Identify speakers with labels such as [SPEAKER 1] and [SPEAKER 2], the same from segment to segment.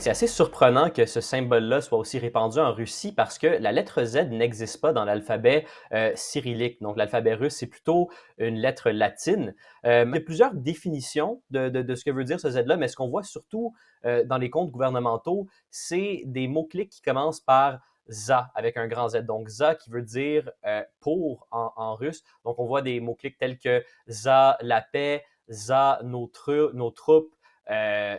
[SPEAKER 1] C'est assez surprenant que ce symbole-là soit aussi répandu en Russie parce que la lettre Z n'existe pas dans l'alphabet cyrillique. Donc, l'alphabet russe, c'est plutôt une lettre latine. Il y a plusieurs définitions de ce que veut dire ce Z-là, mais ce qu'on voit surtout dans les comptes gouvernementaux, c'est des mots-clics qui commencent par za avec un grand Z. Donc, za qui veut dire pour en russe. Donc, on voit des mots-clics tels que za la paix, za nos troupes,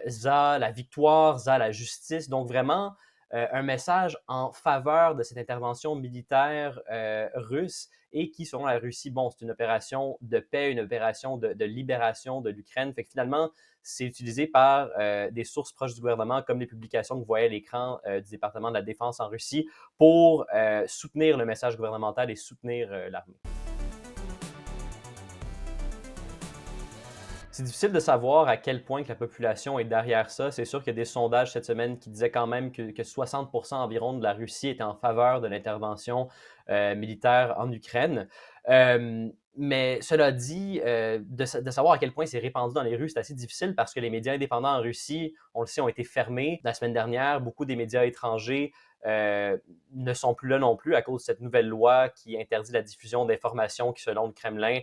[SPEAKER 1] za la victoire, za la justice. Donc vraiment un message en faveur de cette intervention militaire russe et qui, selon la Russie, bon, c'est une opération de paix, une opération de libération de l'Ukraine. Fait que finalement, c'est utilisé par des sources proches du gouvernement, comme les publications que vous voyez à l'écran du département de la Défense en Russie, pour soutenir le message gouvernemental et soutenir l'armée. C'est difficile de savoir à quel point que la population est derrière ça. C'est sûr qu'il y a des sondages cette semaine qui disaient quand même que 60% environ de la Russie était en faveur de l'intervention militaire en Ukraine. Mais cela dit, de savoir à quel point c'est répandu dans les rues, c'est assez difficile parce que les médias indépendants en Russie, on le sait, ont été fermés la semaine dernière. Beaucoup des médias étrangers euh, ne sont plus là non plus à cause de cette nouvelle loi qui interdit la diffusion d'informations qui, selon le Kremlin,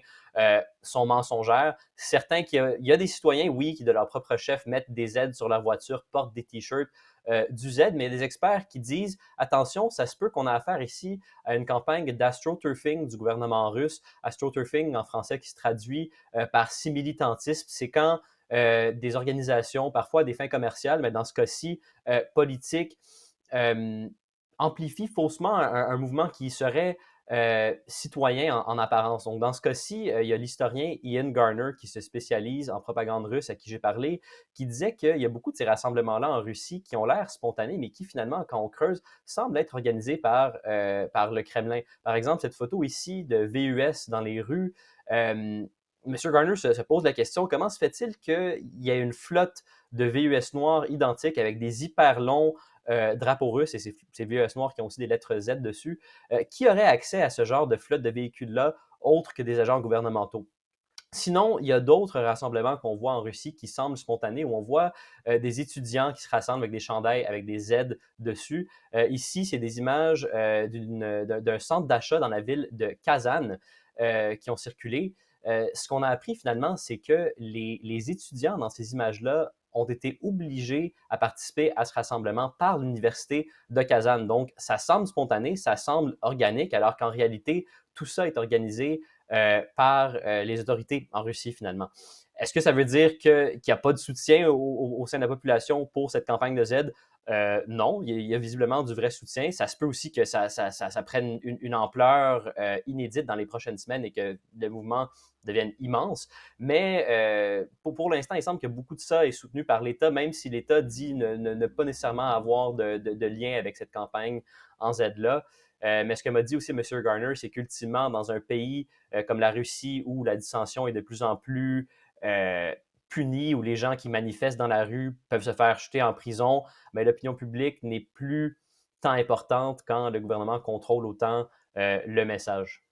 [SPEAKER 1] sont mensongères. Certains il y a des citoyens, oui, qui de leur propre chef mettent des aides sur leur voiture, portent des t-shirts du Z, mais il y a des experts qui disent attention, ça se peut qu'on a affaire ici à une campagne d'astroturfing du gouvernement russe. Astroturfing en français qui se traduit par similitantisme. C'est quand des organisations, parfois à des fins commerciales, mais dans ce cas-ci, politiques, euh, amplifie faussement un mouvement qui serait citoyen en apparence. Donc, dans ce cas-ci, il y a l'historien Ian Garner qui se spécialise en propagande russe, à qui j'ai parlé, qui disait qu'il y a beaucoup de ces rassemblements-là en Russie qui ont l'air spontanés, mais qui finalement, quand on creuse, semblent être organisés par le Kremlin. Par exemple, cette photo ici de VUS dans les rues, M. Garner se pose la question, comment se fait-il qu'il y ait une flotte de VUS noirs identiques avec des hyper longs drapeaux russes et ces VUS noirs qui ont aussi des lettres Z dessus, qui aurait accès à ce genre de flotte de véhicules-là, autres que des agents gouvernementaux? Sinon, il y a d'autres rassemblements qu'on voit en Russie qui semblent spontanés, où on voit des étudiants qui se rassemblent avec des chandails avec des Z dessus. Ici, c'est des images d'un centre d'achat dans la ville de Kazan qui ont circulé. Ce qu'on a appris finalement, c'est que les étudiants dans ces images-là ont été obligés à participer à ce rassemblement par l'université de Kazan. Donc, ça semble spontané, ça semble organique, alors qu'en réalité, tout ça est organisé par les autorités en Russie, finalement. Est-ce que ça veut dire qu'il n'y a pas de soutien au sein de la population pour cette campagne de Z? Non, il y a visiblement du vrai soutien. Ça se peut aussi que ça prenne une ampleur inédite dans les prochaines semaines et que le mouvement devienne immense. Mais pour l'instant, il semble que beaucoup de ça est soutenu par l'État, même si l'État dit ne pas nécessairement avoir de lien avec cette campagne en Z-là. Mais ce que m'a dit aussi M. Garner, c'est qu'ultimement, dans un pays comme la Russie, où la dissension est de plus en plus punie, où les gens qui manifestent dans la rue peuvent se faire jeter en prison, mais l'opinion publique n'est plus tant importante quand le gouvernement contrôle autant le message.